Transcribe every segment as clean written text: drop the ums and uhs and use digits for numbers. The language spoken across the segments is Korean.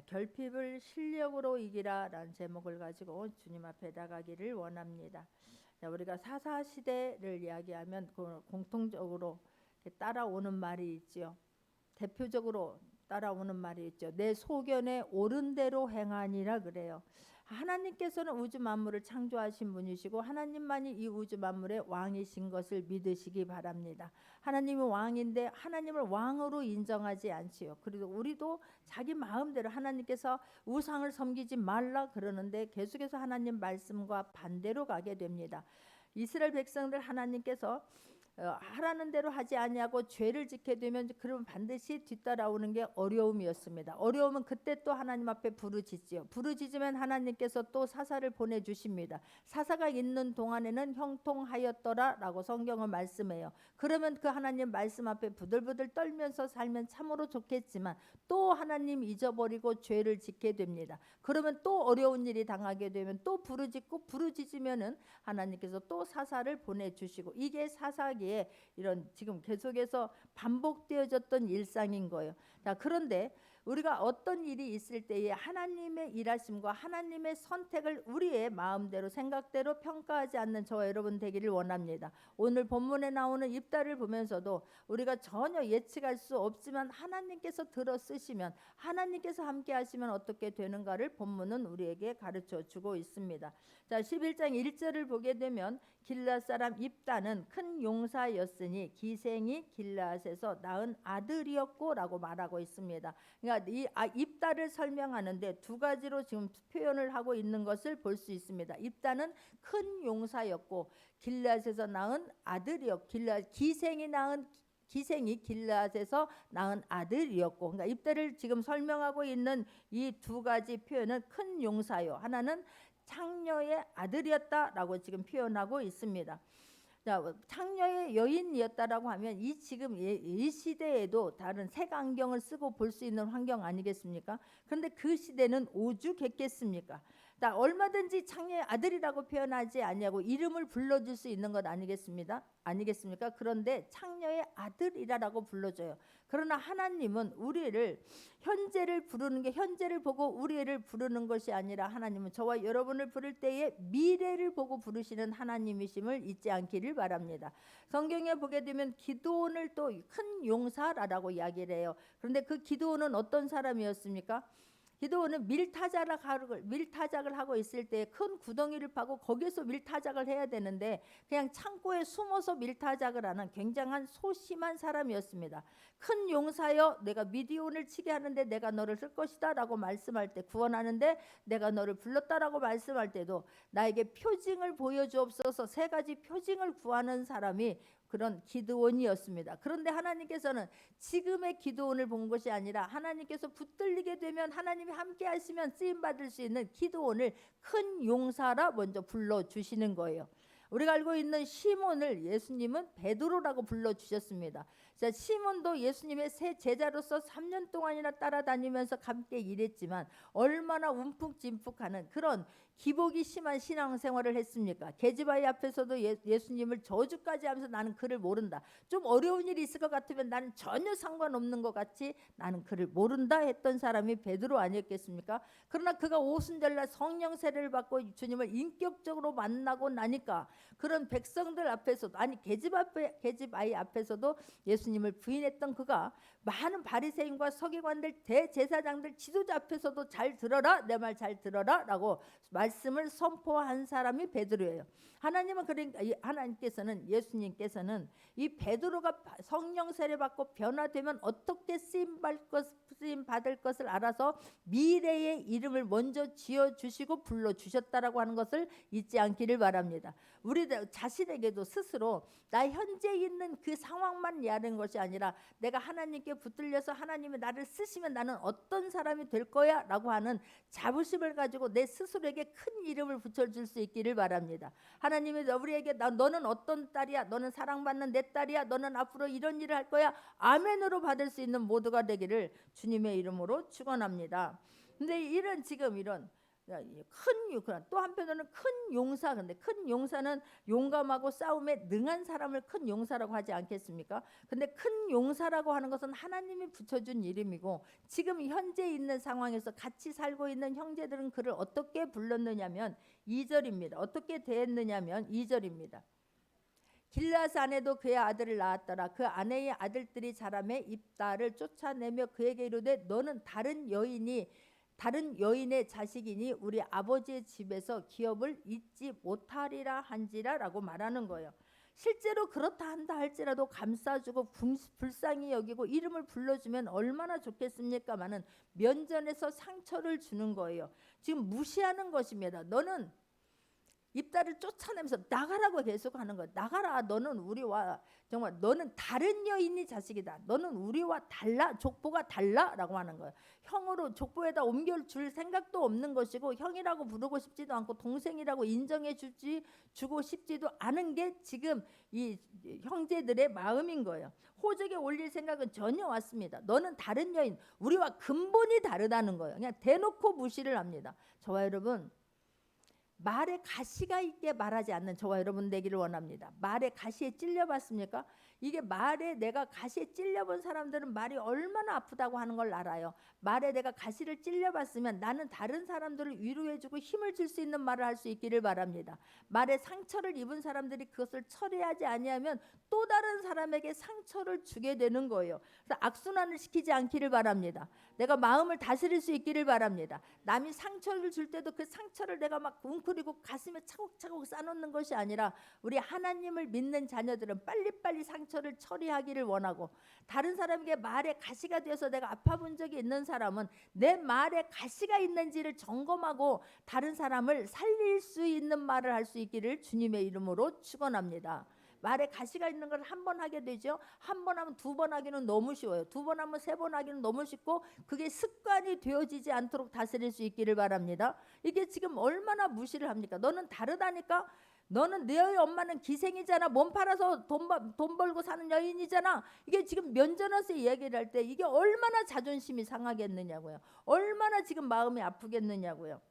결핍을 실력으로 이기라라는 제목을 가지고 주님 앞에 나가기를 원합니다. 자, 우리가 사사 시대를 이야기하면 공통적으로 따라오는 말이 있지요. 대표적으로 따라오는 말이 있죠. 내 소견에 옳은 대로 행하니라 그래요. 하나님께서는 우주 만물을 창조하신 분이시고 하나님만이 이 우주 만물의 왕이신 것을 믿으시기 바랍니다. 하나님이 왕인데 하나님을 왕으로 인정하지 않지요. 그리고 우리도 자기 마음대로 하나님께서 우상을 섬기지 말라 그러는데 계속해서 하나님 말씀과 반대로 가게 됩니다. 이스라엘 백성들 하나님께서 하라는 대로 하지 아니하고 죄를 짓게 되면 그러면 반드시 뒤따라오는 게 어려움이었습니다. 어려움은 그때 또 하나님 앞에 부르짖지요. 부르짖으면 하나님께서 또 사사를 보내주십니다. 사사가 있는 동안에는 형통하였더라라고 성경은 말씀해요. 그러면 그 하나님 말씀 앞에 부들부들 떨면서 살면 참으로 좋겠지만 또 하나님 잊어버리고 죄를 짓게 됩니다. 그러면 또 어려운 일이 당하게 되면 또 부르짖으면은 하나님께서 또 사사를 보내주시고 이게 사사기 이런 지금 계속해서 반복되어졌던 일상인 거예요. 자, 그런데 우리가 어떤 일이 있을 때에 하나님의 일하심과 하나님의 선택을 우리의 마음대로 생각대로 평가하지 않는 저와 여러분 되기를 원합니다. 오늘 본문에 나오는 입다를 보면서도 우리가 전혀 예측할 수 없지만 하나님께서 들어 쓰시면 하나님께서 함께 하시면 어떻게 되는가를 본문은 우리에게 가르쳐 주고 있습니다. 자, 11장 1절을 보게 되면 길앗 사람 입다는 큰 용사였으니 기생이 길앗에서 낳은 아들이었고라고 말하고 있습니다. 그러니까 이 입다를 설명하는데 두 가지로 지금 표현을 하고 있는 것을 볼 수 있습니다. 입다는 큰 용사였고 길앗에서 낳은 기생이 길앗에서 낳은 아들이었고, 그러니까 입다를 지금 설명하고 있는 이 두 가지 표현은 큰 용사요. 하나는 창녀의 아들이었다라고 지금 표현하고 있습니다. 자, 창녀의 여인이었다라고 하면 지금 이 시대에도 다른 색안경을 쓰고 볼 수 있는 환경 아니겠습니까? 그런데 그 시대는 오죽했겠습니까? 자, 얼마든지 창녀의 아들이라고 표현하지 아니하고 이름을 불러줄 수 있는 것 아니겠습니까? 그런데 창녀의 아들이라고 불러줘요. 그러나 하나님은 우리를 현재를 부르는 게 현재를 보고 우리를 부르는 것이 아니라 하나님은 저와 여러분을 부를 때에 미래를 보고 부르시는 하나님이심을 잊지 않기를 바랍니다. 성경에 보게 되면 기드온을 또 큰 용사라고 이야기를 해요. 그런데 그 기드온은 어떤 사람이었습니까? 기드온은 밀타작을 하고 있을 때 큰 구덩이를 파고 거기서 밀타작을 해야 되는데 그냥 창고에 숨어서 밀타작을 하는 굉장한 소심한 사람이었습니다. 큰 용사여 내가 미디온을 치게 하는데 내가 너를 쓸 것이다 라고 말씀할 때, 구원하는데 내가 너를 불렀다라고 말씀할 때도 나에게 표징을 보여주옵소서, 세 가지 표징을 구하는 사람이 그런 기드온이었습니다. 그런데 하나님께서는 지금의 기드온을 본 것이 아니라 하나님께서 붙들리게 되면 하나님이 함께 하시면 쓰임 받을 수 있는 기드온을 큰 용사라 먼저 불러주시는 거예요. 우리가 알고 있는 시몬을 예수님은 베드로라고 불러주셨습니다. 자, 시몬도 예수님의 새 제자로서 3년 동안이나 따라다니면서 함께 일했지만 얼마나 움푹짐푹하는 그런 기복이 심한 신앙생활을 했습니까? 계집아이 앞에서도 예수님을 저주까지 하면서 나는 그를 모른다. 좀 어려운 일이 있을 것 같으면 나는 전혀 상관없는 것 같이 나는 그를 모른다 했던 사람이 베드로 아니었겠습니까? 그러나 그가 오순절날 성령 세례를 받고 주님을 인격적으로 만나고 나니까 그런 백성들 앞에서도, 아니 계집아이 앞에서도 예수님을 부인했던 그가 많은 바리새인과 서기관들, 대제사장들, 지도자 앞에서도 잘 들어라, 내 말 잘 들어라 라고 말씀을 선포한 사람이 베드로예요. 하나님께서는, 예수님께서는 이 베드로가 성령 세례 받고 변화되면 어떻게 쓰임 받을 것을 알아서 미래의 이름을 먼저 지어 주시고 불러 주셨다라고 하는 것을 잊지 않기를 바랍니다. 우리 자신에게도 스스로 나 현재 있는 그 상황만 이해하는 것이 아니라 내가 하나님께 붙들려서 하나님이 나를 쓰시면 나는 어떤 사람이 될 거야 라고 하는 자부심을 가지고 내 스스로에게 큰 이름을 붙여줄 수 있기를 바랍니다. 하나님이 우리에게 너는 어떤 딸이야, 너는 사랑받는 내 딸이야, 너는 앞으로 이런 일을 할 거야, 아멘으로 받을 수 있는 모두가 되기를 주님의 이름으로 축원합니다. 근데 지금 이런 또 한편으로는 큰 용사. 근데 큰 용사는 용감하고 싸움에 능한 사람을 큰 용사라고 하지 않겠습니까? 근데 큰 용사라고 하는 것은 하나님이 붙여준 이름이고, 지금 현재 있는 상황에서 같이 살고 있는 형제들은 그를 어떻게 불렀느냐면 2절입니다. 어떻게 대했느냐면 2절입니다. 길르앗 아내도 그의 아들을 낳았더라. 그 아내의 아들들이 자라매 입다를 쫓아내며 그에게 이르되 너는 다른 여인의 자식이니 우리 아버지의 집에서 기업을 잊지 못하리라 한지라라고 말하는 거예요. 실제로 그렇다 한다 할지라도 감싸주고 불쌍히 여기고 이름을 불러주면 얼마나 좋겠습니까마는 면전에서 상처를 주는 거예요. 지금 무시하는 것입니다. 너는 입다를 쫓아내면서 나가라고 계속 하는 거야. 나가라. 너는 우리와 정말 너는 다른 여인이 자식이다. 너는 우리와 달라. 족보가 달라라고 하는 거예요. 형으로 족보에다 옮겨줄 생각도 없는 것이고, 형이라고 부르고 싶지도 않고 동생이라고 주고 싶지도 않은 게 지금 이 형제들의 마음인 거예요. 호적에 올릴 생각은 전혀 왔습니다. 너는 다른 여인, 우리와 근본이 다르다는 거예요. 그냥 대놓고 무시를 합니다. 저와 여러분, 말에 가시가 있게 말하지 않는 저와 여러분 되기를 원합니다. 말에 가시에 찔려봤습니까? 이게 말에 내가 가시에 찔려본 사람들은 말이 얼마나 아프다고 하는 걸 알아요. 말에 내가 가시를 찔려봤으면 나는 다른 사람들을 위로해주고 힘을 줄 수 있는 말을 할 수 있기를 바랍니다. 말에 상처를 입은 사람들이 그것을 처리하지 아니하면 또 다른 사람에게 상처를 주게 되는 거예요. 그래서 악순환을 시키지 않기를 바랍니다. 내가 마음을 다스릴 수 있기를 바랍니다. 남이 상처를 줄 때도 그 상처를 내가 막 웅크리고 가슴에 차곡차곡 쌓아놓는 것이 아니라, 우리 하나님을 믿는 자녀들은 빨리빨리 상처를 처리하기를 원하고, 다른 사람에게 말에 가시가 되어서 내가 아파본 적이 있는 사람은 내 말에 가시가 있는지를 점검하고 다른 사람을 살릴 수 있는 말을 할 수 있기를 주님의 이름으로 축원합니다. 말에 가시가 있는 걸 한 번 하게 되죠. 한 번 하면 두 번 하기는 너무 쉬워요. 두 번 하면 세 번 하기는 너무 쉽고, 그게 습관이 되어지지 않도록 다스릴 수 있기를 바랍니다. 이게 지금 얼마나 무시를 합니까? 너는 다르다니까. 너는 너희 엄마는 기생이잖아. 몸 팔아서 돈 벌고 사는 여인이잖아. 이게 지금 면전에서 얘기를 할 때 이게 얼마나 자존심이 상하겠느냐고요. 얼마나 지금 마음이 아프겠느냐고요.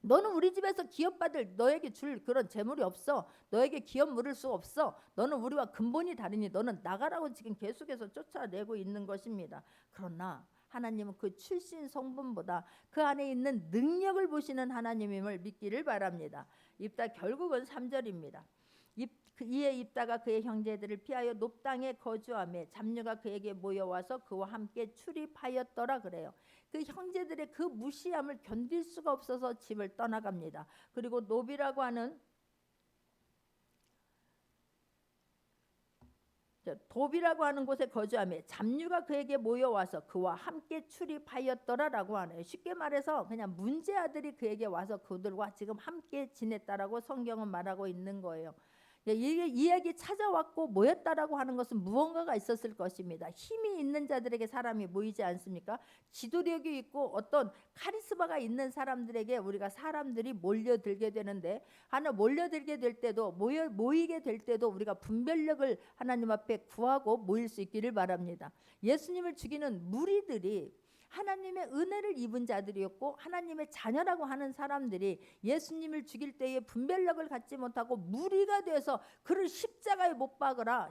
너는 우리 집에서 기업받을 너에게 줄 그런 재물이 없어. 너에게 기업 물을 수 없어. 너는 우리와 근본이 다르니 너는 나가라고 지금 계속해서 쫓아내고 있는 것입니다. 그러나 하나님은 그 출신 성분보다 그 안에 있는 능력을 보시는 하나님임을 믿기를 바랍니다. 입다 결국은 3절입니다. 이에 입다가 그의 형제들을 피하여 높 땅에 거주하며 잡류가 그에게 모여와서 그와 함께 출입하였더라 그래요. 그 형제들의 그 무시함을 견딜 수가 없어서 집을 떠나갑니다. 그리고 노비라고 하는 도비라고 하는 곳에 거주하며 잡류가 그에게 모여와서 그와 함께 출입하였더라라고 하네요. 쉽게 말해서 그냥 문제 아들이 그에게 와서 그들과 지금 함께 지냈다라고 성경은 말하고 있는 거예요. 이게 이야기 찾아왔고 모였다라고 하는 것은 무언가가 있었을 것입니다. 힘이 있는 자들에게 사람이 모이지 않습니까? 지도력이 있고 어떤 카리스마가 있는 사람들에게 우리가 사람들이 몰려들게 되는데, 하나 몰려들게 될 때도 모이게 될 때도 우리가 분별력을 하나님 앞에 구하고 모일 수 있기를 바랍니다. 예수님을 죽이는 무리들이 하나님의 은혜를 입은 자들이었고, 하나님의 자녀라고 하는 사람들이 예수님을 죽일 때에 분별력을 갖지 못하고 무리가 돼서 그를 십자가에 못 박으라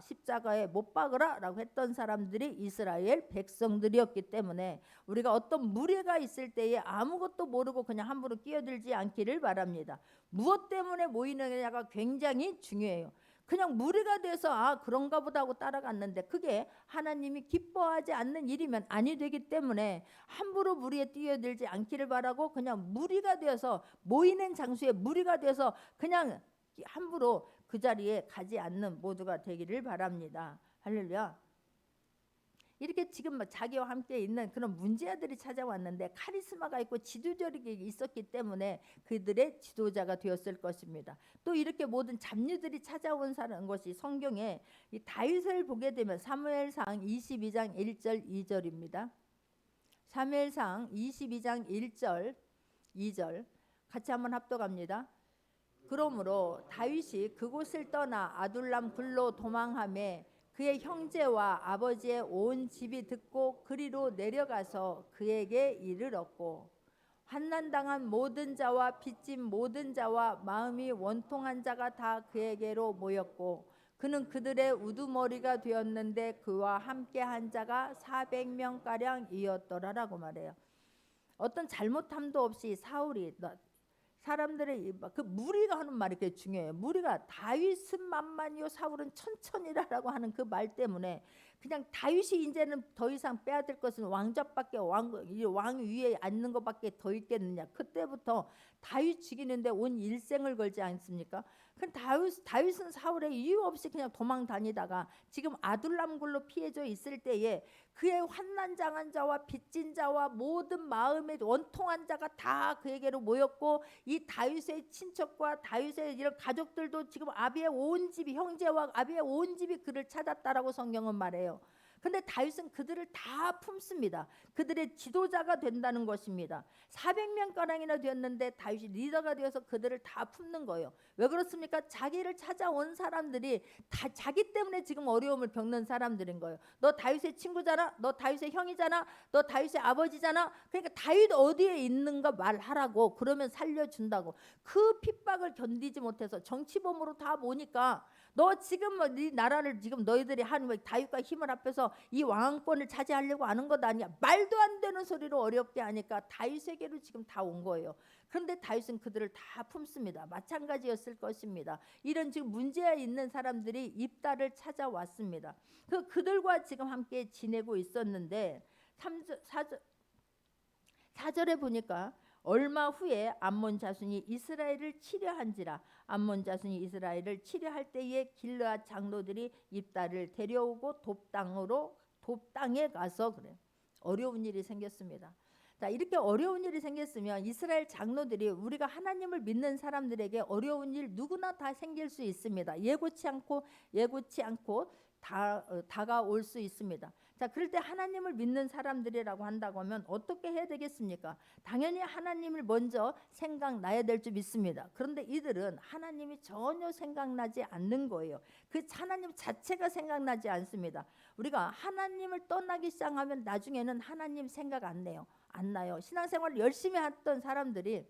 라고 했던 사람들이 이스라엘 백성들이었기 때문에, 우리가 어떤 무리가 있을 때에 아무것도 모르고 그냥 함부로 끼어들지 않기를 바랍니다. 무엇 때문에 모이느냐가 굉장히 중요해요. 그냥 무리가 돼서 그런가 보다 하고 따라갔는데 그게 하나님이 기뻐하지 않는 일이면 아니 되기 때문에 함부로 무리에 뛰어들지 않기를 바라고, 그냥 무리가 되어서 모이는 장소에 무리가 돼서 그냥 함부로 그 자리에 가지 않는 모두가 되기를 바랍니다. 할렐루야. 이렇게 지금 자기와 함께 있는 그런 문제아들이 찾아왔는데 카리스마가 있고 지도력이 있었기 때문에 그들의 지도자가 되었을 것입니다. 또 이렇게 모든 잡류들이 찾아온 것이 성경에 이 다윗을 보게 되면 사무엘상 22장 1절 2절입니다. 사무엘상 22장 1절 2절 같이 한번 합독합니다. 그러므로 다윗이 그곳을 떠나 아둘람 굴로 도망하며 그의 형제와 아버지의 온 집이 듣고 그리로 내려가서 그에게 이르렀고, 환난당한 모든 자와 빚진 모든 자와 마음이 원통한 자가 다 그에게로 모였고 그는 그들의 우두머리가 되었는데 그와 함께 한 자가 400명가량이었더라라고 말해요. 어떤 잘못함도 없이 사울이 사람들의 그 무리가 하는 말이 되게 중요해요. 무리가 다윗은 만만이요 사울은 천천히라라고 하는 그 말 때문에 그냥 다윗이 이제는 더 이상 빼앗을 것은 왕좌밖에 왕 위에 앉는 것밖에 더 있겠느냐. 그때부터 다윗 죽이는데 온 일생을 걸지 않습니까? 그 다윗은 사울의 이유 없이 그냥 도망 다니다가 지금 아둘람굴로 피해져 있을 때에 그의 환난당한 자와 빚진 자와 모든 마음에 원통한 자가 다 그에게로 모였고 이 다윗의 친척과 다윗의 이런 가족들도 지금 아비의 온 집이 형제와 아비의 온 집이 그를 찾았다라고 성경은 말해요. 근데 다윗은 그들을 다 품습니다. 그들의 지도자가 된다는 것입니다. 400명가량이나 되었는데 다윗이 리더가 되어서 그들을 다 품는 거예요. 왜 그렇습니까? 자기를 찾아온 사람들이 다 자기 때문에 지금 어려움을 겪는 사람들인 거예요. 너 다윗의 친구잖아. 너 다윗의 형이잖아. 너 다윗의 아버지잖아. 그러니까 다윗 어디에 있는가 말하라고. 그러면 살려준다고. 그 핍박을 견디지 못해서 정치범으로 다 모니까 너 지금 네 나라를 지금 너희들이 한 다윗과 힘을 합해서 이 왕권을 차지하려고 하는 것 아니야. 말도 안 되는 소리로 어렵게 하니까 다윗에게로 지금 다 온 거예요. 그런데 다윗은 그들을 다 품습니다. 마찬가지였을 것입니다. 이런 지금 문제 있는 사람들이 입다를 찾아왔습니다. 그들과 지금 함께 지내고 있었는데 4절에 보니까 얼마 후에 암몬 자손이 이스라엘을 치려한지라. 암몬 자손이 이스라엘을 치려할 때에 길르앗 장로들이 입다를 데려오고 돕당에 가서 그래. 어려운 일이 생겼습니다. 자, 이렇게 어려운 일이 생겼으면 이스라엘 장로들이 우리가 하나님을 믿는 사람들에게 어려운 일 누구나 다 생길 수 있습니다. 예고치 않고 다가올 수 있습니다. 자, 그럴 때 하나님을 믿는 사람들이라고 한다고 하면 어떻게 해야 되겠습니까? 당연히 하나님을 먼저 생각나야 될 줄 믿습니다. 그런데 이들은 하나님이 전혀 생각나지 않는 거예요. 그 하나님 자체가 생각나지 않습니다. 우리가 하나님을 떠나기 시작하면 나중에는 하나님 생각 안 나요. 신앙생활을 열심히 했던 사람들이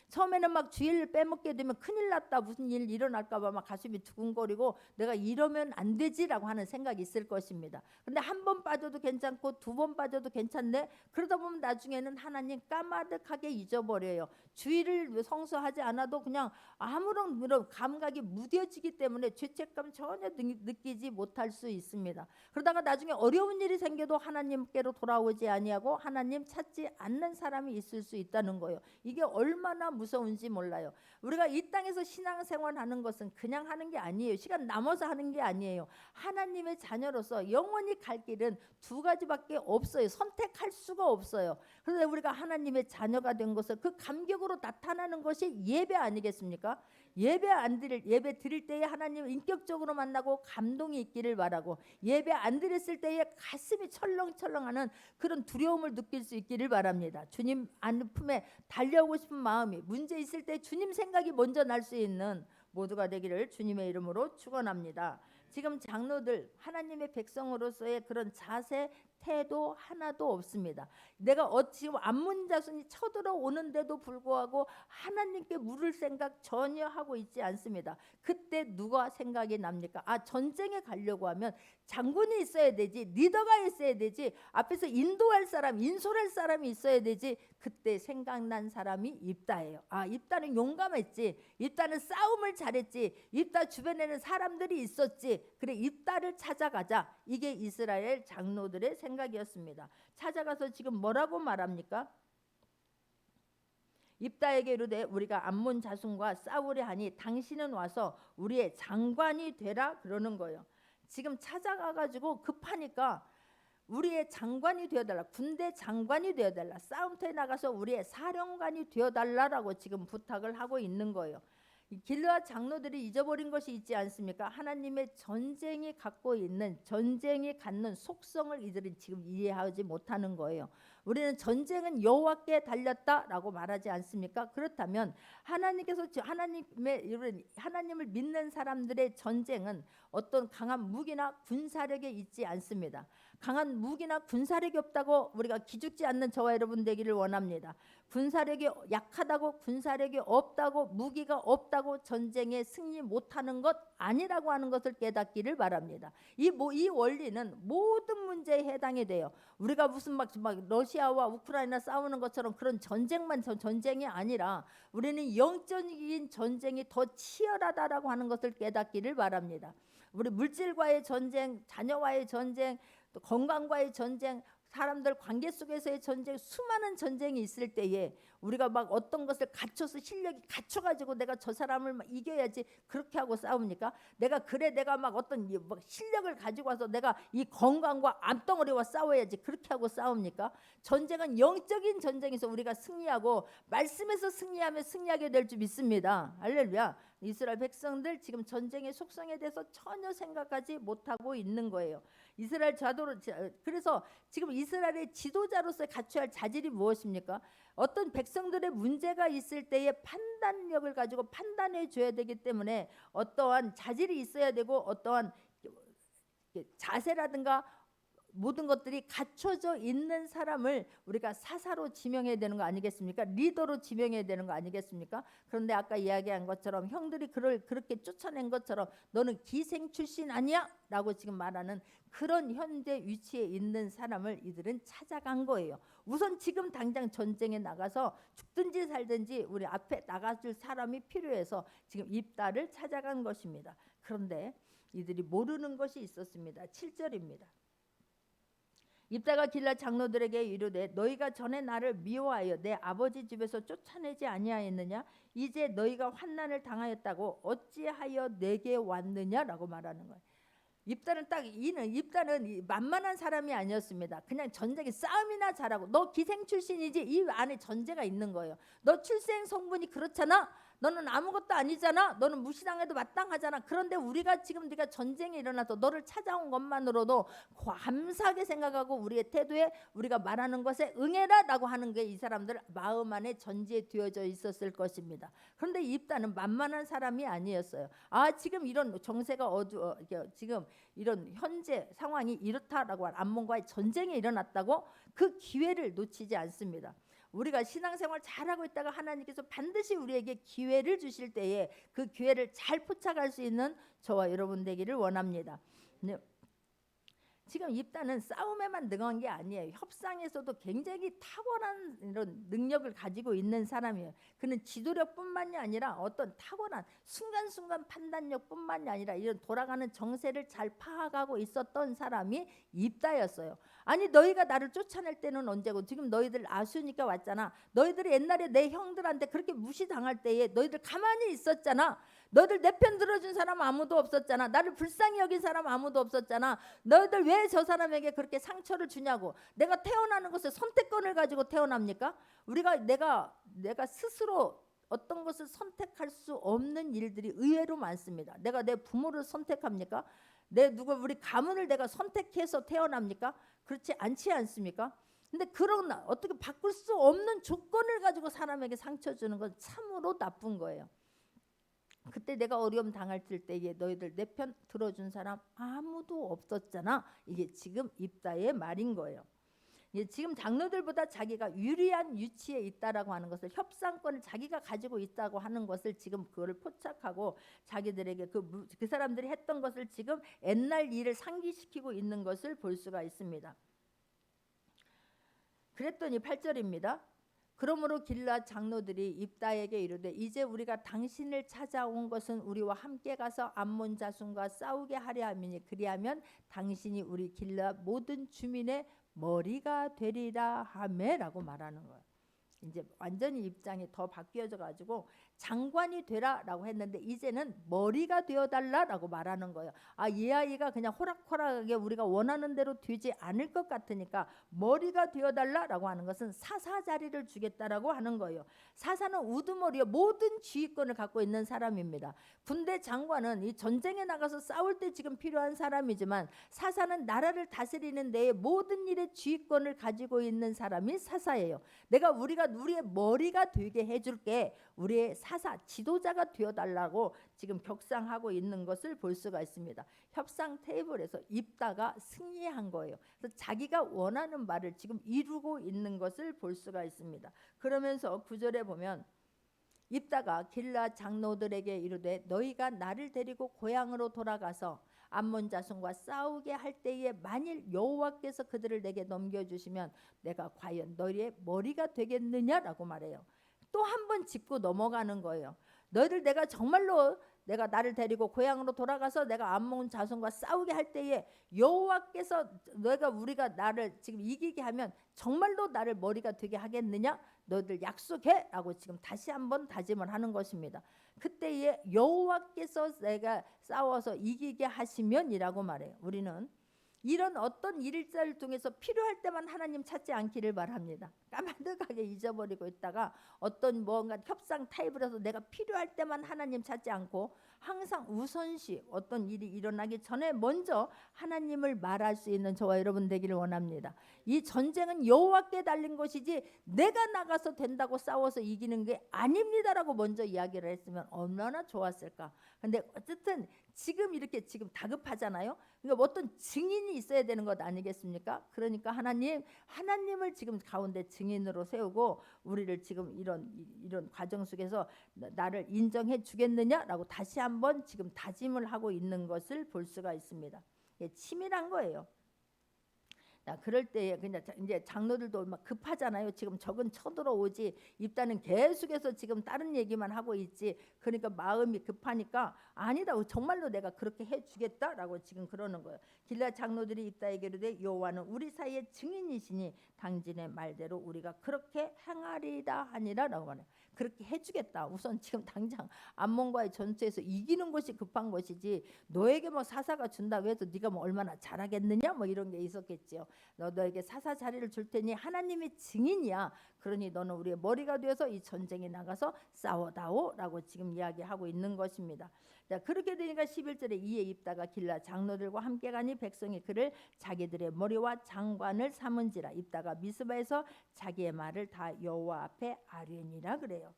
처음에는 막 주일을 빼먹게 되면 큰일 났다, 무슨 일 일어날까 봐 막 가슴이 두근거리고 내가 이러면 안 되지라고 하는 생각이 있을 것입니다. 근데 한 번 빠져도 괜찮고 두 번 빠져도 괜찮네. 그러다 보면 나중에는 하나님 까마득하게 잊어버려요. 주일을 성수하지 않아도 그냥 아무런 감각이 무뎌지기 때문에 죄책감 전혀 느끼지 못할 수 있습니다. 그러다가 나중에 어려운 일이 생겨도 하나님께로 돌아오지 아니하고 하나님 찾지 않는 사람이 있을 수 있다는 거예요. 이게 얼마나 무서운지 몰라요. 우리가 이 땅에서 신앙생활하는 것은 그냥 하는 게 아니에요. 시간 남아서 하는 게 아니에요. 하나님의 자녀로서 영원히 갈 길은 두 가지밖에 없어요. 선택할 수가 없어요. 그런데 우리가 하나님의 자녀가 된 것을 그 감격으로 나타나는 것이 예배 아니겠습니까? 예배 드릴 때에 하나님을 인격적으로 만나고 감동이 있기를 바라고, 예배 안 드렸을 때에 가슴이 철렁철렁하는 그런 두려움을 느낄 수 있기를 바랍니다. 주님 품에 달려오고 싶은 마음이, 문제 있을 때 주님 생각이 먼저 날 수 있는 모두가 되기를 주님의 이름으로 축원합니다. 지금 장로들 하나님의 백성으로서의 그런 자세, 태도 하나도 없습니다. 내가 지금 암몬 자손이 쳐들어오는데도 불구하고 하나님께 물을 생각 전혀 하고 있지 않습니다. 그때 누가 생각이 납니까? 전쟁에 가려고 하면 장군이 있어야 되지, 리더가 있어야 되지, 앞에서 인도할 사람, 인솔할 사람이 있어야 되지. 그때 생각난 사람이 입다예요. 입다는 용감했지, 입다는 싸움을 잘했지, 입다 주변에는 사람들이 있었지. 그래, 입다를 찾아가자. 이게 이스라엘 장로들의 생각이었습니다. 찾아가서 지금 뭐라고 말합니까? 입다에게 이르되 우리가 암몬 자손과 싸우려 하니 당신은 와서 우리의 장관이 되라 그러는 거예요. 지금 찾아가가지고 급하니까 우리의 장관이 되어달라, 군대 장관이 되어달라, 싸움터에 나가서 우리의 사령관이 되어달라라고 지금 부탁을 하고 있는 거예요. 길르앗 장로들이 잊어버린 것이 있지 않습니까? 하나님의 전쟁이 갖는 속성을 이들은 지금 이해하지 못하는 거예요. 우리는 전쟁은 여호와께 달렸다라고 말하지 않습니까? 그렇다면 하나님께서 하나님을 믿는 사람들의 전쟁은 어떤 강한 무기나 군사력에 있지 않습니다. 강한 무기나 군사력이 없다고 우리가 기죽지 않는 저와 여러분 되기를 원합니다. 군사력이 약하다고, 군사력이 없다고, 무기가 없다고 전쟁에 승리 못하는 것 아니라고 하는 것을 깨닫기를 바랍니다. 이 원리는 모든 문제에 해당이 돼요. 우리가 무슨 막 러시아와 우크라이나 싸우는 것처럼 그런 전쟁이 아니라 우리는 영적인 전쟁이 더 치열하다라고 하는 것을 깨닫기를 바랍니다. 우리 물질과의 전쟁, 자녀와의 전쟁, 또 건강과의 전쟁, 사람들 관계 속에서의 전쟁, 수많은 전쟁이 있을 때에 우리가 막 어떤 것을 갖춰서 실력이 갖춰가지고 내가 저 사람을 막 이겨야지 그렇게 하고 싸웁니까? 내가 막 어떤 실력을 가지고 와서 내가 이 건강과 암덩어리와 싸워야지 그렇게 하고 싸웁니까? 전쟁은 영적인 전쟁에서 우리가 승리하고 말씀에서 승리하면 승리하게 될 줄 믿습니다. 할렐루야. 이스라엘 백성들 지금 전쟁의 속성에 대해서 전혀 생각하지 못하고 있는 거예요. 그래서 지금 이스라엘의 지도자로서 갖춰야 할 자질이 무엇입니까? 어떤 백성들의 문제가 있을 때에 판단력을 가지고 판단해 줘야 되기 때문에 어떠한 자질이 있어야 되고 어떠한 자세라든가 모든 것들이 갖춰져 있는 사람을 우리가 사사로 지명해야 되는 거 아니겠습니까? 리더로 지명해야 되는 거 아니겠습니까? 그런데 아까 이야기한 것처럼 형들이 그렇게 쫓아낸 것처럼 너는 기생 출신 아니야? 라고 지금 말하는 그런 현재 위치에 있는 사람을 이들은 찾아간 거예요. 우선 지금 당장 전쟁에 나가서 죽든지 살든지 우리 앞에 나가줄 사람이 필요해서 지금 입다를 찾아간 것입니다. 그런데 이들이 모르는 것이 있었습니다. 7절입니다. 입다가 길앗 장로들에게 이르되 너희가 전에 나를 미워하여 내 아버지 집에서 쫓아내지 아니하였느냐? 이제 너희가 환난을 당하였다고 어찌하여 내게 왔느냐라고 말하는 거예요. 입다는 만만한 사람이 아니었습니다. 그냥 전쟁에 싸움이나 잘하고 너 기생 출신이지 이 안에 전제가 있는 거예요. 너 출생 성분이 그렇잖아. 너는 아무것도 아니잖아. 너는 무시당해도 마땅하잖아. 그런데 우리가 지금 네가 전쟁이 일어나서 너를 찾아온 것만으로도 감사하게 생각하고 우리의 태도에 우리가 말하는 것에 응해라라고 하는 게 이 사람들 마음 안에 전지에 되어져 있었을 것입니다. 그런데 입다는 만만한 사람이 아니었어요. 지금 이런 정세가 지금 이런 현재 상황이 이렇다라고 하는 암몬과의 전쟁이 일어났다고 그 기회를 놓치지 않습니다. 우리가 신앙생활 잘하고 있다가 하나님께서 반드시 우리에게 기회를 주실 때에 그 기회를 잘 포착할 수 있는 저와 여러분 되기를 원합니다. 지금 입다는 싸움에만 능한 게 아니에요. 협상에서도 굉장히 탁월한 이런 능력을 가지고 있는 사람이에요. 그는 지도력뿐만이 아니라 어떤 탁월한 순간순간 판단력뿐만이 아니라 이런 돌아가는 정세를 잘 파악하고 있었던 사람이 입다였어요. 아니 너희가 나를 쫓아낼 때는 언제고 지금 너희들 아수니까 왔잖아. 너희들이 옛날에 내 형들한테 그렇게 무시당할 때에 너희들 가만히 있었잖아. 너희들 내 편 들어준 사람 아무도 없었잖아. 나를 불쌍히 여긴 사람 아무도 없었잖아. 너희들 왜 저 사람에게 그렇게 상처를 주냐고. 내가 태어나는 것에 선택권을 가지고 태어납니까? 내가 스스로 어떤 것을 선택할 수 없는 일들이 의외로 많습니다. 내가 내 부모를 선택합니까? 우리 가문을 내가 선택해서 태어납니까? 그렇지 않지 않습니까? 근데 그러나 어떻게 바꿀 수 없는 조건을 가지고 사람에게 상처 주는 건 참으로 나쁜 거예요. 그때 내가 어려움 당할 때에 너희들 내 편 들어준 사람 아무도 없었잖아. 이게 지금 입다의 말인 거예요. 지금 장로들보다 자기가 유리한 위치에 있다라고 하는 것을 협상권을 자기가 가지고 있다고 하는 것을 지금 그거를 포착하고 자기들에게 그 사람들이 했던 것을 지금 옛날 일을 상기시키고 있는 것을 볼 수가 있습니다. 그랬더니 8절입니다. 그러므로 길앗 장로들이 입다에게 이르되 이제 우리가 당신을 찾아온 것은 우리와 함께 가서 암몬 자손과 싸우게 하려 함이니 그리하면 당신이 우리 길앗 모든 주민의 머리가 되리라 하매라고 말하는 거예요. 이제 완전히 입장이 더 바뀌어져 가지고 장관이 되라라고 했는데 이제는 머리가 되어달라라고 말하는 거예요. 이 아이가 그냥 호락호락하게 우리가 원하는 대로 되지 않을 것 같으니까 머리가 되어달라라고 하는 것은 사사 자리를 주겠다라고 하는 거예요. 사사는 우두머리에 모든 지휘권을 갖고 있는 사람입니다. 군대 장관은 이 전쟁에 나가서 싸울 때 지금 필요한 사람이지만 사사는 나라를 다스리는 데에 모든 일의 지휘권을 가지고 있는 사람이 사사예요. 우리가 우리의 머리가 되게 해줄게, 우리의 사사 지도자가 되어달라고 지금 격상하고 있는 것을 볼 수가 있습니다. 협상 테이블에서 입다가 승리한 거예요. 그래서 자기가 원하는 바를 지금 이루고 있는 것을 볼 수가 있습니다. 그러면서 9절에 보면 입다가 길라 장로들에게 이르되 너희가 나를 데리고 고향으로 돌아가서 암몬 자손과 싸우게 할 때에 만일 여호와께서 그들을 내게 넘겨주시면 내가 과연 너희의 머리가 되겠느냐라고 말해요. 또 한 번 짚고 넘어가는 거예요. 너희들 내가 정말로 내가 나를 데리고 고향으로 돌아가서 내가 암몬 자손과 싸우게 할 때에 여호와께서 우리가 나를 지금 이기게 하면 정말로 나를 머리가 되게 하겠느냐? 너희들 약속해 라고 지금 다시 한번 다짐을 하는 것입니다. 그때에 여호와께서 내가 싸워서 이기게 하시면이라고 말해요. 우리는 이런 어떤 일자를 통해서 필요할 때만 하나님 찾지 않기를 바랍니다. 까마득하게 잊어버리고 있다가 어떤 뭔가 협상 타입으로서 내가 필요할 때만 하나님 찾지 않고 항상 우선시 어떤 일이 일어나기 전에 먼저 하나님을 말할 수 있는 저와 여러분 되기를 원합니다. 이 전쟁은 여호와께 달린 것이지 내가 나가서 된다고 싸워서 이기는 게 아닙니다라고 먼저 이야기를 했으면 얼마나 좋았을까. 근데 어쨌든 지금 이렇게 지금 다급하잖아요. 그러니까 어떤 증인이 있어야 되는 것 아니겠습니까? 그러니까 하나님을 지금 가운데 증인으로 세우고 우리를 지금 이런 과정 속에서 나를 인정해 주겠느냐라고 다시 한번 지금 다짐을 하고 있는 것을 볼 수가 있습니다. 치밀한 거예요. 그럴 때에 그냥 이제 장로들도 막 급하잖아요. 지금 적은 쳐들어오지 입다는 계속해서 지금 다른 얘기만 하고 있지. 그러니까 마음이 급하니까 아니다. 정말로 내가 그렇게 해주겠다라고 지금 그러는 거예요. 길라 장로들이 입다에게 이르되 여호와는 우리 사이의 증인이시니 당신의 말대로 우리가 그렇게 행하리이다 하니라라고 말해요. 그렇게 해주겠다. 우선 지금 당장 암몬과의 전투에서 이기는 것이 급한 것이지 너에게 뭐 사사가 준다고 해도 네가 뭐 얼마나 잘하겠느냐 뭐 이런 게 있었겠지요. 너에게 사사 자리를 줄 테니 하나님의 증인이야. 그러니 너는 우리의 머리가 되어서 이 전쟁에 나가서 싸워다오라고 지금 이야기하고 있는 것입니다. 자, 그렇게 되니까 11절에 이에 입다가 길라 장로들과 함께 가니 백성이 그를 자기들의 머리와 장관을 삼은지라. 입다가 미스바에서 자기의 말을 다 여호와 앞에 아뢰니라 그래요.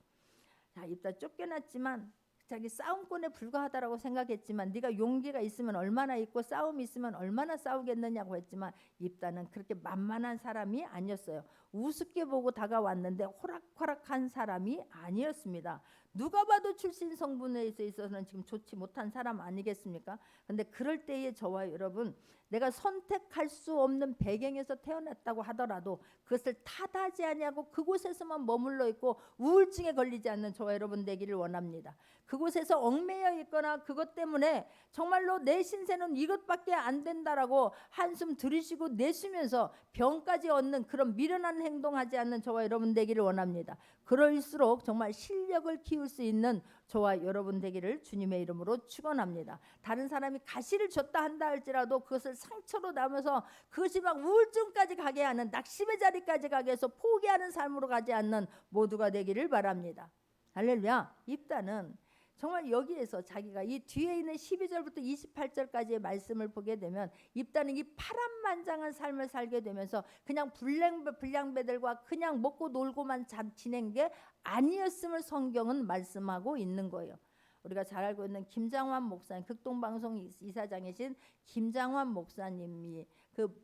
자, 입다 쫓겨났지만 자기 싸움꾼에 불과하다라고 생각했지만 네가 용기가 있으면 얼마나 있고 싸움이 있으면 얼마나 싸우겠느냐고 했지만 입다는 그렇게 만만한 사람이 아니었어요. 우습게 보고 다가왔는데 호락호락한 사람이 아니었습니다. 누가 봐도 출신 성분에 있어서는 지금 좋지 못한 사람 아니겠습니까? 근데 그럴 때에 저와 여러분 내가 선택할 수 없는 배경에서 태어났다고 하더라도 그것을 탓하지 아니하고 그곳에서만 머물러 있고 우울증에 걸리지 않는 저와 여러분 되기를 원합니다. 그곳에서 얽매여 있거나 그것 때문에 정말로 내 신세는 이것밖에 안 된다라고 한숨 들이쉬고 내쉬면서 병까지 얻는 그런 미련한 행동하지 않는 저와 여러분 되기를 원합니다. 그럴수록 정말 실력을 키울 수 있는 저와 여러분 되기를 주님의 이름으로 축원합니다. 다른 사람이 가시를 줬다 한다 할지라도 그것을 상처로 남아서 그것이 막 우울증까지 가게 하는 낙심의 자리까지 가게 해서 포기하는 삶으로 가지 않는 모두가 되기를 바랍니다. 할렐루야. 입다는 정말 여기에서 자기가 이 뒤에 있는 12절부터 28절까지의 말씀을 보게 되면 입다는 이 파란만장한 삶을 살게 되면서 그냥 불량배들과 그냥 먹고 놀고만 지낸 게 아니었음을 성경은 말씀하고 있는 거예요. 우리가 잘 알고 있는 김장환 목사님, 극동방송 이사장이신 김장환 목사님이 그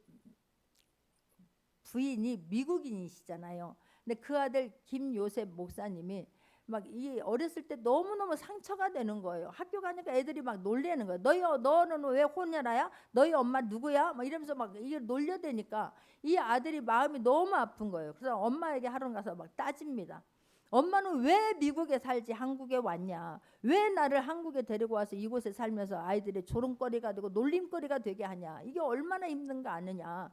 부인이 미국인이시잖아요. 근데 그 아들 김요셉 목사님이 막 이 어렸을 때 너무너무 상처가 되는 거예요. 학교 가니까 애들이 막 놀리는 거예요. 너는 왜 혼혈아야? 너희 엄마 누구야? 막 이러면서 막 이게 놀려대니까 이 아들이 마음이 너무 아픈 거예요. 그래서 엄마에게 하러 가서 막 따집니다. 엄마는 왜 미국에 살지 한국에 왔냐? 왜 나를 한국에 데리고 와서 이곳에 살면서 아이들의 조롱거리가 되고 놀림거리가 되게 하냐? 이게 얼마나 힘든 거 아느냐?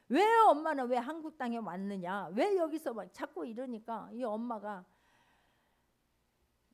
왜 엄마는 왜 한국 땅에 왔느냐? 왜 여기서 막 자꾸 이러니까 이 엄마가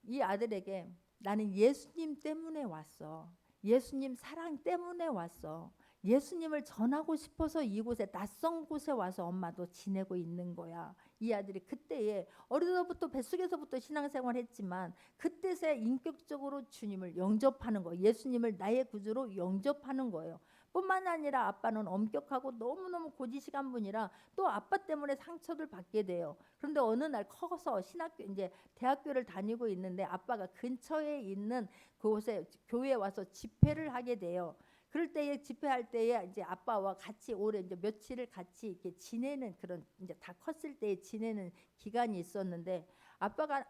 이 아들에게 나는 예수님 때문에 왔어. 예수님 사랑 때문에 왔어. 예수님을 전하고 싶어서 이곳에 낯선 곳에 와서 엄마도 지내고 있는 거야. 이 아들이 그때에 어려서부터 뱃속에서부터 신앙생활 했지만 그때서야 인격적으로 주님을 영접하는 거예요. 예수님을 나의 구주로 영접하는 거예요. 뿐만 아니라 아빠는 엄격하고 너무너무 고지식한 분이라 또 아빠 때문에 상처를 받게 돼요. 그런데 어느 날 커서 신학교 이제 대학교를 다니고 있는데 아빠가 근처에 있는 그곳에 교회에 와서 집회를 하게 돼요. 그럴 때에 집회할 때에 이제 아빠와 같이 오래 이제 며칠을 같이 이렇게 지내는 그런 이제 다 컸을 때 지내는 기간이 있었는데 아빠가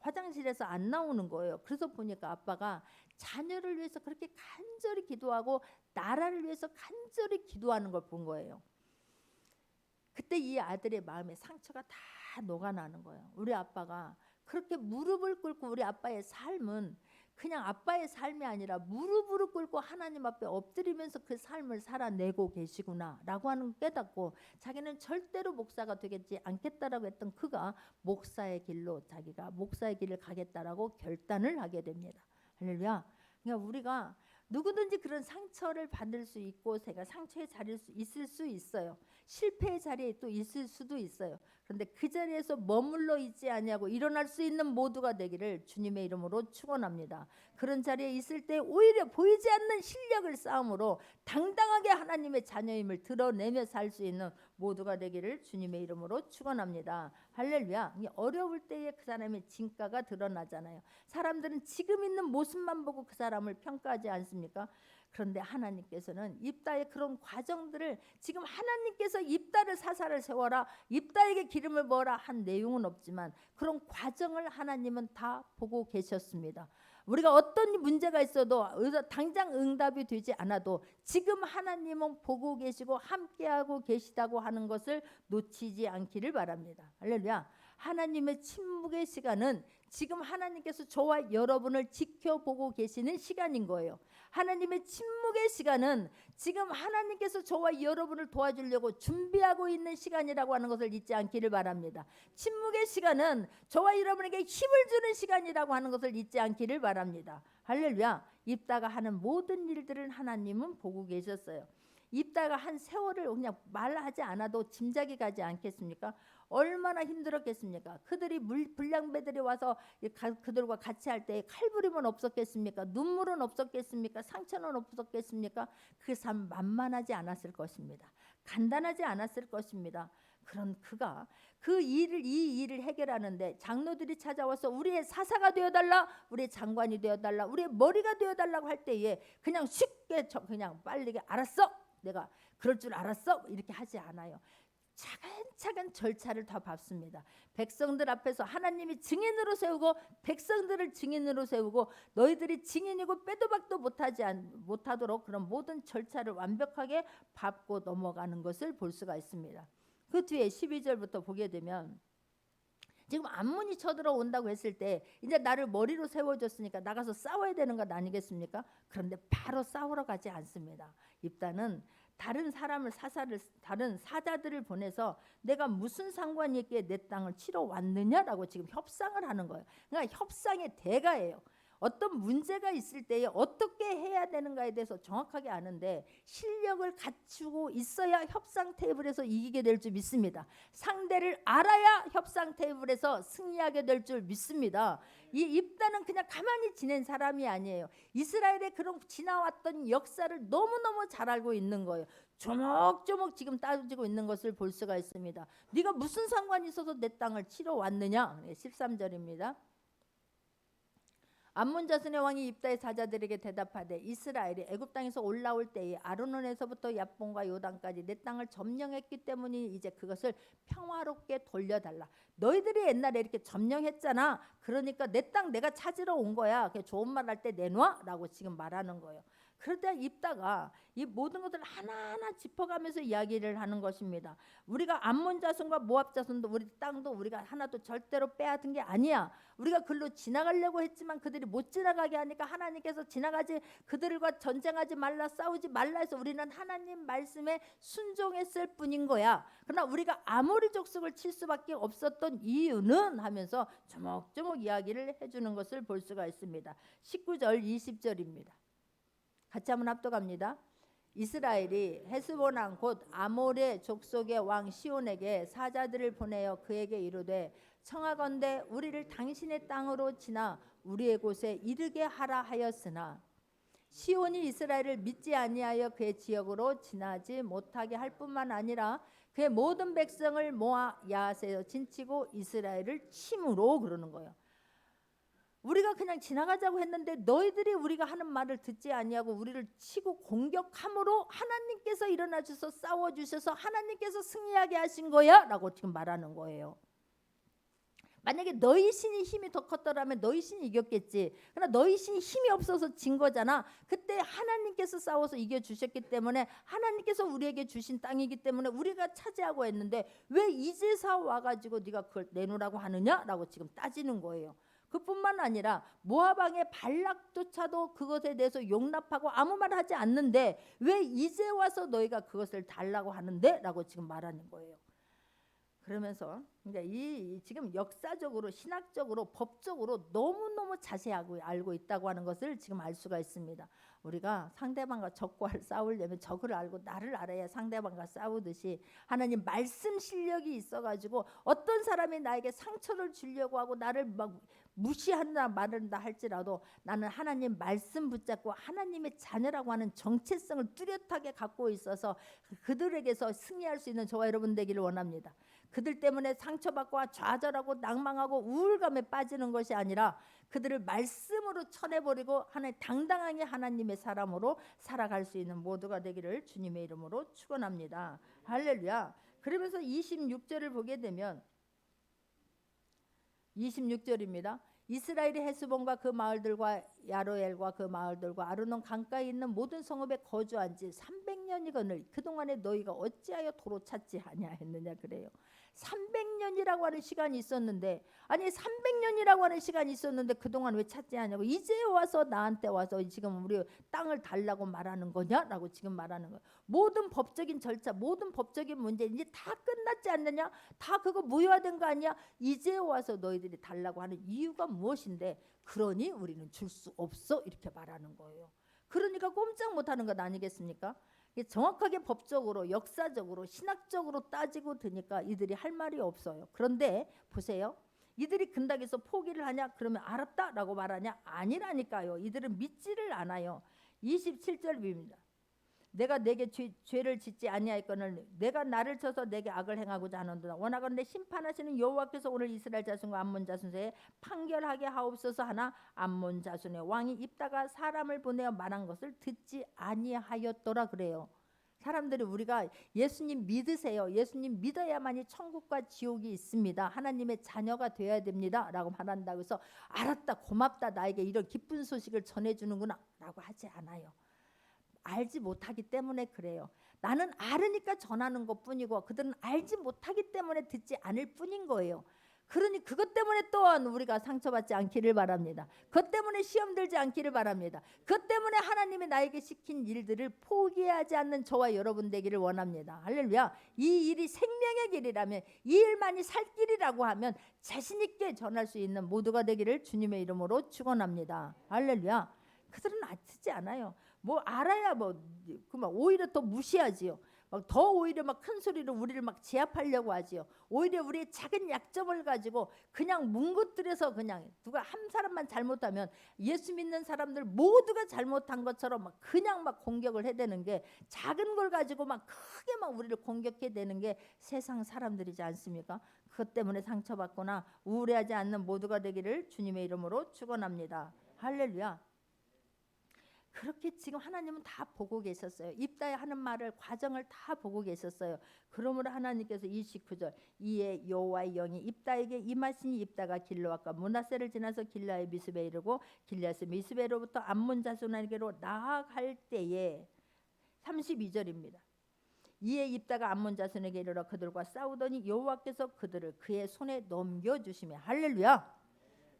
화장실에서 안 나오는 거예요. 그래서 보니까 아빠가 자녀를 위해서 그렇게 간절히 기도하고 나라를 위해서 간절히 기도하는 걸 본 거예요. 그때 이 아들의 마음에 상처가 다 녹아나는 거예요. 우리 아빠가 그렇게 무릎을 꿇고 우리 아빠의 삶은 그냥 아빠의 삶이 아니라 무릎을 꿇고 하나님 앞에 엎드리면서 그 삶을 살아내고 계시구나 라고 하는 걸 깨닫고 자기는 절대로 목사가 되겠지 않겠다라고 했던 그가 목사의 길로 자기가 목사의 길을 가겠다라고 결단을 하게 됩니다. 할렐루야. 그러니까 우리가 누구든지 그런 상처를 받을 수 있고 제가 상처의 자리에 있을 수 있어요. 실패의 자리에 또 있을 수도 있어요. 그런데 그 자리에서 머물러 있지 아니하고 일어날 수 있는 모두가 되기를 주님의 이름으로 축원합니다. 그런 자리에 있을 때 오히려 보이지 않는 실력을 쌓음으로 당당하게 하나님의 자녀임을 드러내며 살 수 있는 모두가 되기를 주님의 이름으로 축원합니다. 할렐루야. 어려울 때에 그 사람의 진가가 드러나잖아요. 사람들은 지금 있는 모습만 보고 그 사람을 평가하지 않습니까? 그런데 하나님께서는 입다의 그런 과정들을 지금 하나님께서 입다를 사사를 세워라 입다에게 기름을 부어라 한 내용은 없지만 그런 과정을 하나님은 다 보고 계셨습니다. 우리가 어떤 문제가 있어도 당장 응답이 되지 않아도 지금 하나님은 보고 계시고 함께하고 계시다고 하는 것을 놓치지 않기를 바랍니다. 할렐루야. 하나님의 침묵의 시간은 지금 하나님께서 저와 여러분을 지켜보고 계시는 시간인 거예요. 하나님의 침묵의 시간은 지금 하나님께서 저와 여러분을 도와주려고 준비하고 있는 시간이라고 하는 것을 잊지 않기를 바랍니다. 침묵의 시간은 저와 여러분에게 힘을 주는 시간이라고 하는 것을 잊지 않기를 바랍니다. 할렐루야. 입다가 하는 모든 일들을 하나님은 보고 계셨어요. 입다가 한 세월을 그냥 말하지 않아도 짐작이 가지 않겠습니까? 얼마나 힘들었겠습니까? 그들이 불량배들이 와서 그들과 같이 할 때 칼부림은 없었겠습니까? 눈물은 없었겠습니까? 상처는 없었겠습니까? 그 삶 만만하지 않았을 것입니다. 간단하지 않았을 것입니다. 그런 그가 이 일을 해결하는데 장로들이 찾아와서 우리의 사사가 되어달라, 우리의 장관이 되어달라, 우리의 머리가 되어달라고 할 때에 그냥 쉽게 그냥 빠르게 알았어, 내가 그럴 줄 알았어 이렇게 하지 않아요. 차근차근 절차를 다 밟습니다. 백성들 앞에서 하나님이 증인으로 세우고 백성들을 증인으로 세우고 너희들이 증인이고 빼도 박도 못하도록 그런 모든 절차를 완벽하게 밟고 넘어가는 것을 볼 수가 있습니다. 그 뒤에 12절부터 보게 되면 지금 암몬이 쳐들어온다고 했을 때 이제 나를 머리로 세워줬으니까 나가서 싸워야 되는 것 아니겠습니까? 그런데 바로 싸우러 가지 않습니다. 입다는 다른 사자들을 보내서 내가 무슨 상관이 있기에 내 땅을 치러 왔느냐라고 지금 협상을 하는 거예요. 그러니까 협상의 대가예요. 어떤 문제가 있을 때에 어떻게 해야 되는가에 대해서 정확하게 아는데 실력을 갖추고 있어야 협상 테이블에서 이기게 될 줄 믿습니다. 상대를 알아야 협상 테이블에서 승리하게 될 줄 믿습니다. 이 입다는 그냥 가만히 지낸 사람이 아니에요. 이스라엘의 그런 지나왔던 역사를 너무너무 잘 알고 있는 거예요. 조목조목 지금 따지고 있는 것을 볼 수가 있습니다. 네가 무슨 상관이 있어서 내 땅을 치러 왔느냐? 13절입니다. 암몬 자손의 왕이 입다의 사자들에게 대답하되 이스라엘이 애굽 땅에서 올라올 때에 아르논에서부터 얍본과 요단까지 내 땅을 점령했기 때문이 이제 그것을 평화롭게 돌려달라. 너희들이 옛날에 이렇게 점령했잖아. 그러니까 내 땅 내가 찾으러 온 거야. 좋은 말 할 때 내놔라고 지금 말하는 거예요. 그러다 입다가 이 모든 것들을 하나하나 짚어가면서 이야기를 하는 것입니다. 우리가 암몬 자손과 모압 자손도 우리 땅도 우리가 하나도 절대로 빼앗은 게 아니야. 우리가 글로 지나가려고 했지만 그들이 못 지나가게 하니까 하나님께서 지나가지, 그들과 전쟁하지 말라, 싸우지 말라 해서 우리는 하나님 말씀에 순종했을 뿐인 거야. 그러나 우리가 아모리 족속을 칠 수밖에 없었던 이유는 하면서 조목조목 이야기를 해주는 것을 볼 수가 있습니다. 19절 20절입니다. 같이 한번 합독합니다. 이스라엘이 헤스본 왕 곧 아모레 족속의 왕 시온에게 사자들을 보내어 그에게 이르되 청하건대 우리를 당신의 땅으로 지나 우리의 곳에 이르게 하라 하였으나 시온이 이스라엘을 믿지 아니하여 그의 지역으로 지나지 못하게 할 뿐만 아니라 그의 모든 백성을 모아 야하세에 진치고 이스라엘을 침으로, 그러는 거예요. 우리가 그냥 지나가자고 했는데 너희들이 우리가 하는 말을 듣지 아니하고 우리를 치고 공격함으로 하나님께서 일어나 주셔서 싸워 주셔서 하나님께서 승리하게 하신 거야 라고 지금 말하는 거예요. 만약에 너희 신이 힘이 더 컸더라면 너희 신이 이겼겠지. 그러나 너희 신이 힘이 없어서 진 거잖아. 그때 하나님께서 싸워서 이겨주셨기 때문에 하나님께서 우리에게 주신 땅이기 때문에 우리가 차지하고 했는데 왜 이제서 와가지고 네가 그걸 내놓으라고 하느냐 라고 지금 따지는 거예요. 그뿐만 아니라 모압 왕의 발락조차도 그것에 대해서 용납하고 아무 말 하지 않는데 왜 이제 와서 너희가 그것을 달라고 하는데 라고 지금 말하는 거예요. 그러면서 그러니까 이 지금 역사적으로 신학적으로 법적으로 너무너무 자세하게 알고 있다고 하는 것을 지금 알 수가 있습니다. 우리가 상대방과 적과 싸우려면 적을 알고 나를 알아야 상대방과 싸우듯이 하나님 말씀 실력이 있어가지고 어떤 사람이 나에게 상처를 주려고 하고 나를 막 무시한다 말한다 할지라도 나는 하나님 말씀 붙잡고 하나님의 자녀라고 하는 정체성을 뚜렷하게 갖고 있어서 그들에게서 승리할 수 있는 저와 여러분 되기를 원합니다. 그들 때문에 상처받고 좌절하고 낭망하고 우울감에 빠지는 것이 아니라 그들을 말씀으로 쳐내버리고 하나님 당당하게 하나님의 사람으로 살아갈 수 있는 모두가 되기를 주님의 이름으로 축원합니다. 할렐루야. 그러면서 26절을 보게 되면 26절입니다. 이스라엘이 헤스본과 그 마을들과 야로엘과 그 마을들과 아르논 강가에 있는 모든 성읍에 거주한 지 300년이거늘 그동안에 너희가 어찌하여 도로 찾지 아니하였느냐 그래요. 300년이라고 하는 시간이 있었는데, 아니 300년이라고 하는 시간이 있었는데 그동안 왜 찾지 않냐고, 이제 와서 나한테 와서 지금 우리 땅을 달라고 말하는 거냐라고 지금 말하는 거예요. 모든 법적인 절차, 모든 법적인 문제 이제 다 끝났지 않느냐, 다 그거 무효화된 거 아니야, 이제 와서 너희들이 달라고 하는 이유가 무엇인데 그러니 우리는 줄 수 없어 이렇게 말하는 거예요. 그러니까 꼼짝 못하는 것 아니겠습니까? 정확하게 법적으로 역사적으로 신학적으로 따지고 드니까 이들이 할 말이 없어요. 그런데 보세요. 이들이 근당에서 포기를 하냐 그러면 알았다라고 말하냐, 아니라니까요. 이들은 믿지를 않아요. 27절입니다. 내가 내게 죄를 짓지 아니하였거늘 내가 나를 쳐서 내게 악을 행하고자 하는도다. 원하건대 심판하시는 여호와께서 오늘 이스라엘 자손과 암몬 자손 사이에 판결하게 하옵소서 하나 암몬 자손의 왕이 입다가 사람을 보내어 말한 것을 듣지 아니하였더라 그래요. 사람들이 우리가 예수님 믿으세요, 예수님 믿어야만이 천국과 지옥이 있습니다, 하나님의 자녀가 되어야 됩니다 라고 말한다고 해서 알았다 고맙다 나에게 이런 기쁜 소식을 전해주는구나 라고 하지 않아요. 알지 못하기 때문에 그래요. 나는 알으니까 전하는 것뿐이고 그들은 알지 못하기 때문에 듣지 않을 뿐인 거예요. 그러니 그것 때문에 또한 우리가 상처받지 않기를 바랍니다. 그것 때문에 시험 들지 않기를 바랍니다. 그것 때문에 하나님이 나에게 시킨 일들을 포기하지 않는 저와 여러분 되기를 원합니다. 할렐루야. 이 일이 생명의 길이라면, 이 일만이 살 길이라고 하면 자신 있게 전할 수 있는 모두가 되기를 주님의 이름으로 축원합니다. 할렐루야. 그들은 듣지 않아요. 뭐 알아야 그만 오히려 더 무시하지요. 막 더 오히려 막 큰 소리로 우리를 막 제압하려고 하지요. 오히려 우리의 작은 약점을 가지고 그냥 뭉긋들여서 그냥 누가 한 사람만 잘못하면 예수 믿는 사람들 모두가 잘못한 것처럼 막 그냥 막 공격을 해대는 게, 작은 걸 가지고 막 크게 막 우리를 공격해 대는 게 세상 사람들이지 않습니까? 그것 때문에 상처받거나 우울해하지 않는 모두가 되기를 주님의 이름으로 축원합니다. 할렐루야. 그렇게 지금 하나님은 다 보고 계셨어요. 입다에 하는 말을 과정을 다 보고 계셨어요. 그러므로 하나님께서 29절 이에 여호와의 영이 입다에게 임하시니 입다가 길르앗과 므낫세를 지나서 길르앗의 미스베에 이르고 길르앗의 미스베로부터 암몬 자손에게로 나아갈 때에 32절입니다. 이에 입다가 암몬 자손에게 이르러 그들과 싸우더니 여호와께서 그들을 그의 손에 넘겨주시며 할렐루야.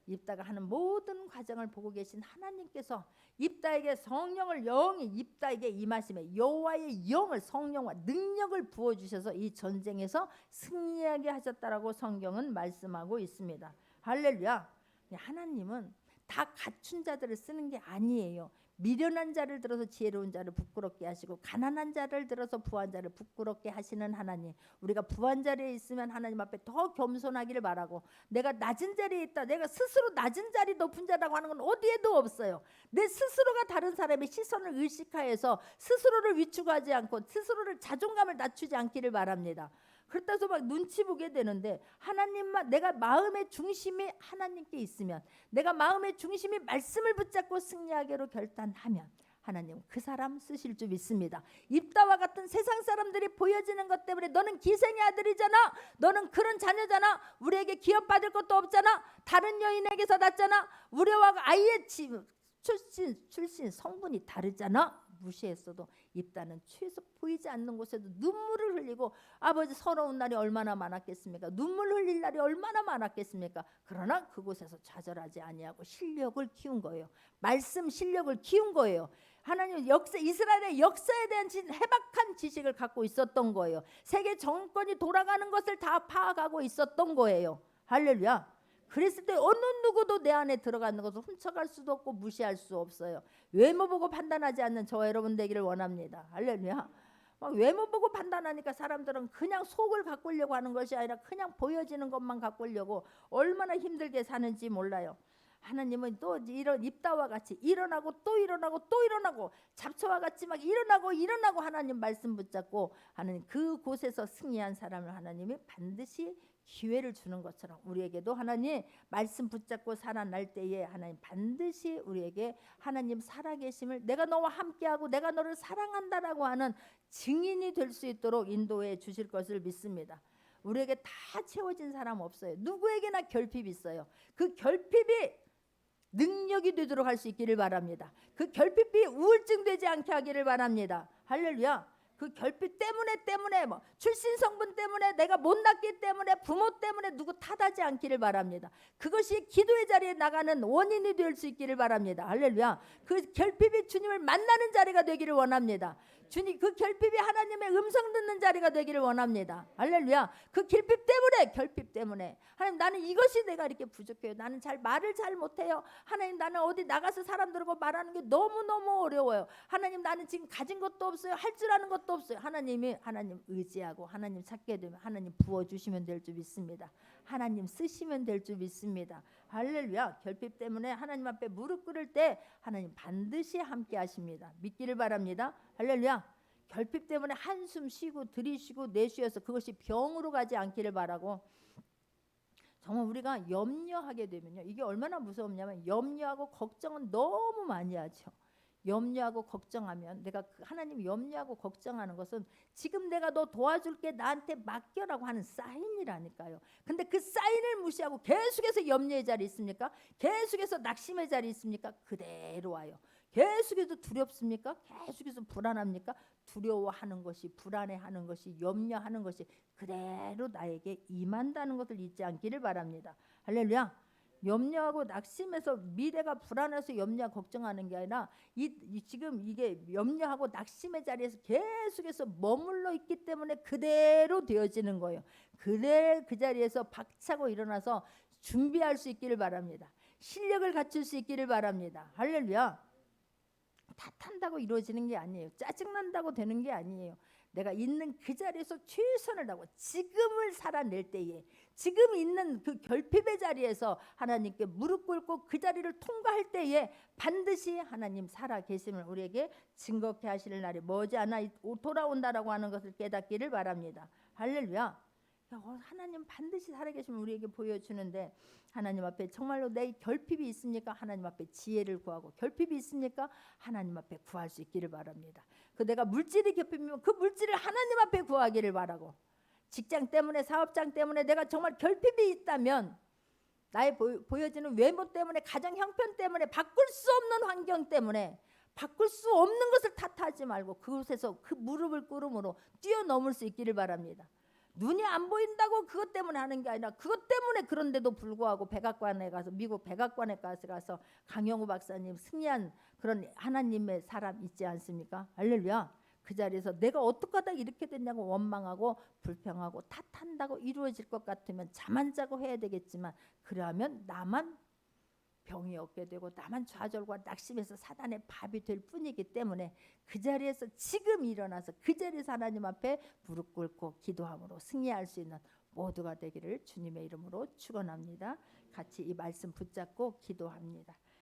입다가 하는 모든 과정을 보고 계신 하나님께서 입다에게 성령을 영이 입다에게 임하심에 여호와의 영을 성령과 능력을 부어주셔서 이 전쟁에서 승리하게 하셨다라고 성경은 말씀하고 있습니다. 할렐루야. 하나님은 다 갖춘 자들을 쓰는 게 아니에요. 미련한 자를 들어서 지혜로운 자를 부끄럽게 하시고 가난한 자를 들어서 부한 자를 부끄럽게 하시는 하나님. 우리가 부한 자리에 있으면 하나님 앞에 더 겸손하기를 바라고, 내가 낮은 자리에 있다, 내가 스스로 낮은 자리 높은 자라고 하는 건 어디에도 없어요. 내 스스로가 다른 사람의 시선을 의식하여서 스스로를 위축하지 않고 스스로를 자존감을 낮추지 않기를 바랍니다. 그렇다 해서 막 눈치 보게 되는데, 하나님만, 내가 마음의 중심이 하나님께 있으면, 내가 마음의 중심이 말씀을 붙잡고 승리하기로 결단하면 하나님 그 사람 쓰실 줄 믿습니다. 입다와 같은 세상 사람들이 보여지는 것 때문에 너는 기생의 아들이잖아, 너는 그런 자녀잖아, 우리에게 기업받을 것도 없잖아, 다른 여인에게서 낳잖아, 우리와 아이의 출신 성분이 다르잖아, 무시했어도 입다는 최소 보이지 않는 곳에도 눈물을 흘리고, 아버지 서러운 날이 얼마나 많았겠습니까? 눈물 흘릴 날이 얼마나 많았겠습니까? 그러나 그곳에서 좌절하지 아니하고 실력을 키운 거예요. 말씀 실력을 키운 거예요. 하나님 역사, 이스라엘의 역사에 대한 해박한 지식을 갖고 있었던 거예요. 세계 정권이 돌아가는 것을 다 파악하고 있었던 거예요. 할렐루야. 그랬을 때 어느 누구도 내 안에 들어가는 것을 훔쳐갈 수도 없고 무시할 수 없어요. 외모 보고 판단하지 않는 저와 여러분 되기를 원합니다. 할렐루야. 막 외모 보고 판단하니까 사람들은 그냥 속을 가꾸려고 하는 것이 아니라 그냥 보여지는 것만 가꾸려고 얼마나 힘들게 사는지 몰라요. 하나님은 또 이런 입다와 같이 일어나고 또 일어나고 또 일어나고, 잡초와 같이 막 일어나고 하나님 말씀 붙잡고 하나님 그곳에서 승리한 사람을 하나님이 반드시 기회를 주는 것처럼 우리에게도 하나님 말씀 붙잡고 살아날 때에 하나님 반드시 우리에게 하나님 살아계심을, 내가 너와 함께하고 내가 너를 사랑한다라고 하는 증인이 될 수 있도록 인도해 주실 것을 믿습니다. 우리에게 다 채워진 사람 없어요. 누구에게나 결핍이 있어요. 그 결핍이 능력이 되도록 할 수 있기를 바랍니다. 그 결핍이 우울증 되지 않게 하기를 바랍니다. 할렐루야. 그 결핍 때문에 뭐 출신 성분 때문에, 내가 못 낳기 때문에, 부모 때문에 누구 탓하지 않기를 바랍니다. 그것이 기도의 자리에 나가는 원인이 될 수 있기를 바랍니다. 할렐루야. 그 결핍이 주님을 만나는 자리가 되기를 원합니다. 주님, 그 결핍이 하나님의 음성 듣는 자리가 되기를 원합니다. 할렐루야. 그 결핍 때문에 하나님, 나는 이것이 내가 이렇게 부족해요. 나는 말을 잘 못해요. 하나님, 나는 어디 나가서 사람들하고 말하는 게 너무너무 어려워요. 하나님, 나는 지금 가진 것도 없어요. 할 줄 아는 것도 없어요. 하나님 의지하고 하나님 찾게 되면 하나님 부어주시면 될 줄 믿습니다. 하나님 쓰시면 될 줄 믿습니다. 할렐루야. 결핍 때문에 하나님 앞에 무릎 꿇을 때 하나님 반드시 함께 하십니다. 믿기를 바랍니다. 할렐루야. 결핍 때문에 한숨 쉬고 들이쉬고 내쉬어서 그것이 병으로 가지 않기를 바라고, 정말 우리가 염려하게 되면요, 이게 얼마나 무섭냐면 염려하고 걱정은 너무 많이 하죠. 염려하고 걱정하면, 내가 하나님 염려하고 걱정하는 것은 지금 내가 너 도와줄게, 나한테 맡겨라고 하는 사인이라니까요. 근데 그 사인을 무시하고 계속해서 염려의 자리 있습니까? 계속해서 낙심의 자리 있습니까? 그대로 와요. 계속해서 두렵습니까? 계속해서 불안합니까? 두려워하는 것이, 불안해하는 것이, 염려하는 것이 그대로 나에게 임한다는 것을 잊지 않기를 바랍니다. 할렐루야. 염려하고 낙심해서 미래가 불안해서 염려 걱정하는 게 아니라 지금 이게 염려하고 낙심의 자리에서 계속해서 머물러 있기 때문에 그대로 되어지는 거예요. 그 자리에서 박차고 일어나서 준비할 수 있기를 바랍니다. 실력을 갖출 수 있기를 바랍니다. 할렐루야. 탓한다고 이루어지는 게 아니에요. 짜증난다고 되는 게 아니에요. 내가 있는 그 자리에서 최선을 다하고 지금을 살아낼 때에, 지금 있는 그 결핍의 자리에서 하나님께 무릎 꿇고 그 자리를 통과할 때에 반드시 하나님 살아계심을 우리에게 증거케 하시는 날이 머지않아 돌아온다라고 하는 것을 깨닫기를 바랍니다. 할렐루야. 하나님 반드시 살아계시면 우리에게 보여주는데 하나님 앞에 정말로 내 결핍이 있습니까? 하나님 앞에 지혜를 구하고 결핍이 있습니까? 하나님 앞에 구할 수 있기를 바랍니다. 그 내가 물질이 결핍이면 그 물질을 하나님 앞에 구하기를 바라고 직장 때문에 사업장 때문에 내가 정말 결핍이 있다면 나의 보여지는 외모 때문에 가정 형편 때문에 바꿀 수 없는 환경 때문에 바꿀 수 없는 것을 탓하지 말고 그곳에서 그 무릎을 꿇음으로 뛰어넘을 수 있기를 바랍니다. 눈이 안 보인다고 그것 때문에 하는 게 아니라 그것 때문에 그런데도 불구하고 백악관에 가서 미국 백악관에 가서 강영우 박사님 승리한 그런 하나님의 사람 있지 않습니까? 할렐루야. 그 자리에서 내가 어떻게 하다 이렇게 됐냐고 원망하고 불평하고 탓한다고 이루어질 것 같으면 잠 안 자고 해야 되겠지만 그러면 나만 병이 얻게 되고 나만 좌절과 낙심해서 사단의 밥이 될 뿐이기 때문에 그 자리에서 지금 일어나서 그 자리에서 하나님 앞에 무릎 꿇고 기도함으로 승리할 수 있는 모두가 되기를 주님의 이름으로 축원합니다. 같이 이 말씀 붙잡고 기도합니다.